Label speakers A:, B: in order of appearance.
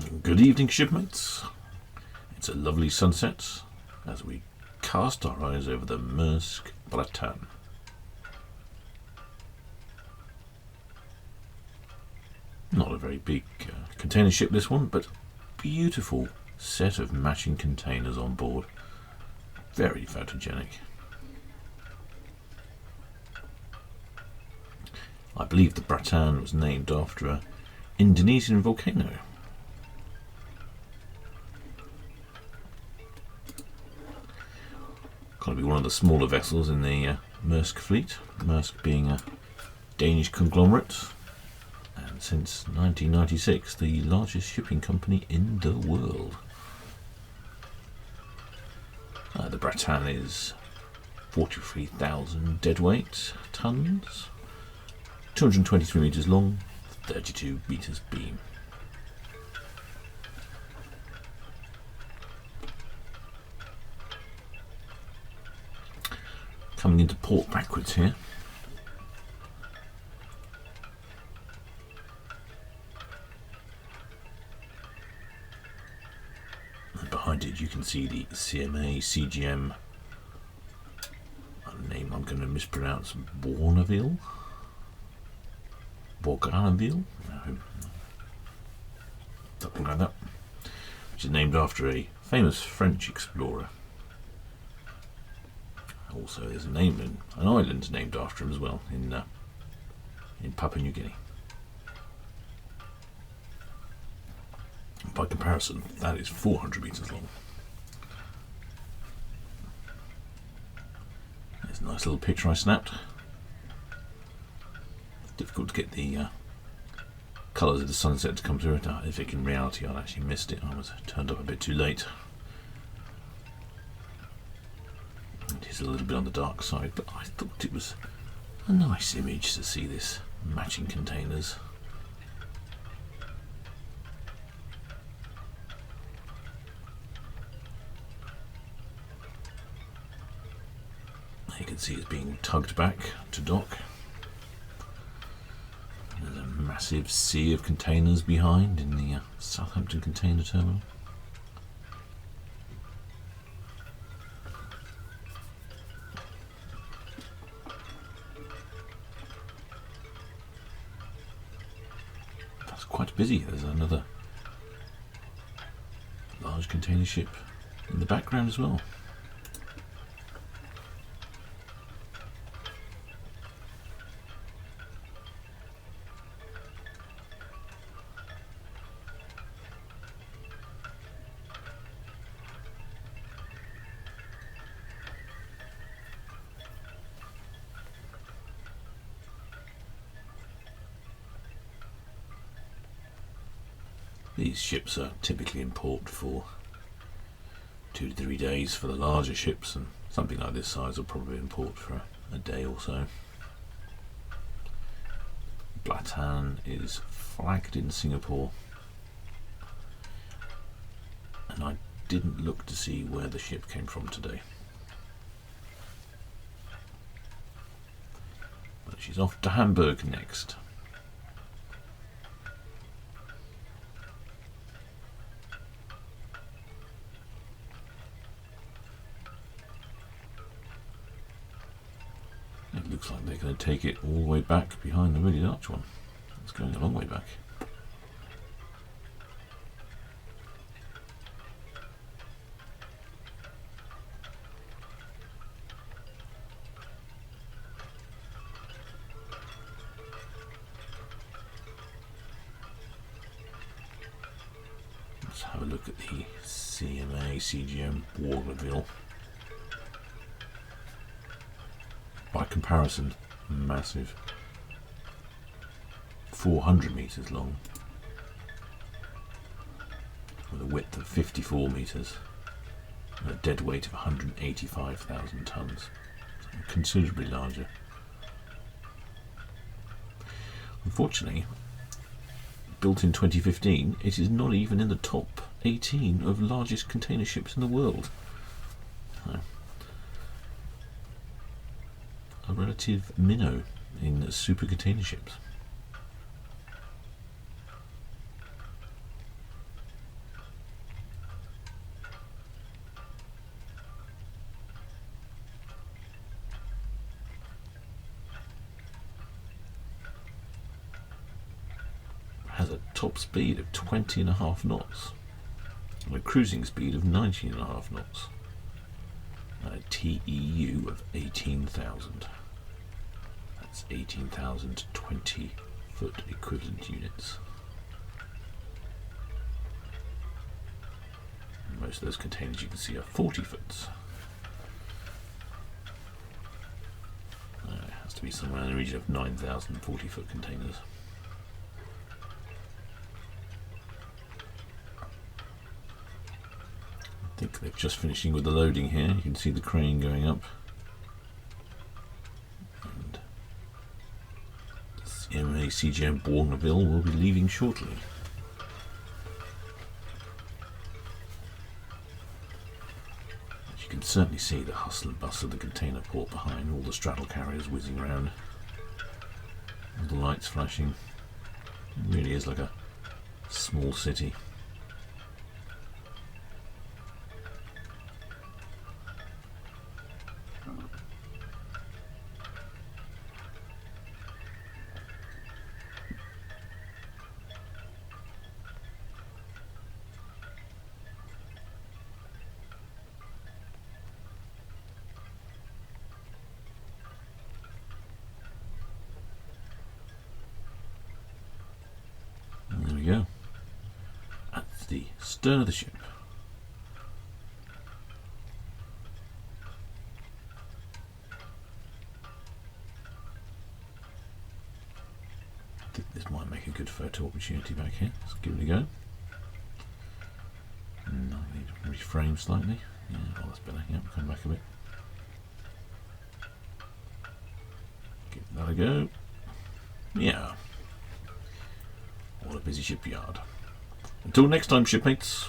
A: Good evening, shipmates. It's a lovely sunset as we cast our eyes over the Maersk Bratan. Not a very big container ship, this one, but beautiful set of matching containers on board. Very photogenic. I believe the Bratan was named after an Indonesian volcano. Got to be one of the smaller vessels in the Maersk fleet. Maersk being a Danish conglomerate, and since 1996 the largest shipping company in the world. The Bratan is 43,000 deadweight tons, 223 metres long, 32 metres beam. Coming into port backwards here. And behind it you can see the CMA CGM, a name I'm going to mispronounce, Bourneville? Bourneville? No. Something like that. Which is named after a famous French explorer. Also, there's an island named after him as well in Papua New Guinea. By comparison, that is 400 metres long. There's a nice little picture I snapped. Difficult to get the colours of the sunset to come through. If in reality I'd actually missed it, I was turned up a bit too late. It is a little bit on the dark side, but I thought it was a nice image to see this matching containers. You can see it's being tugged back to dock. There's a massive sea of containers behind in the Southampton container terminal. Quite busy. There's another large container ship in the background as well. These ships are typically in port for 2 to 3 days for the larger ships, and something like this size will probably be in port for a day or so. Bratan is flagged in Singapore, and I didn't look to see where the ship came from today. But she's off to Hamburg next. It looks like they're going to take it all the way back behind the really large one. It's going a long way back. Let's have a look at the CMA CGM Bourneville. By comparison, massive. 400 metres long, with a width of 54 metres and a dead weight of 185,000 tonnes. So considerably larger. Unfortunately, built in 2015, it is not even in the top 18 of largest container ships in the world. So, a relative minnow in super container ships. has a top speed of 20.5 knots and a cruising speed of 19.5 knots and a TEU of 18,000. That's 18,000 20-foot equivalent units. And most of those containers you can see are 40 foots. It has to be somewhere in the region of 9,000 40-foot containers. I think they're just finishing with the loading here. You can see the crane going up. And the MA CGM Bourneville will be leaving shortly. As you can certainly see the hustle and bustle of the container port behind, all the straddle carriers whizzing around, all the lights flashing. It really is like a small city. There we go. That's the stern of the ship. I think this might make a good photo opportunity back here. Let's give it a go. I need to reframe slightly. Yeah, oh, that's better. Yeah, come back a bit. Give that a go. Yeah. What a busy shipyard. Until next time, shipmates.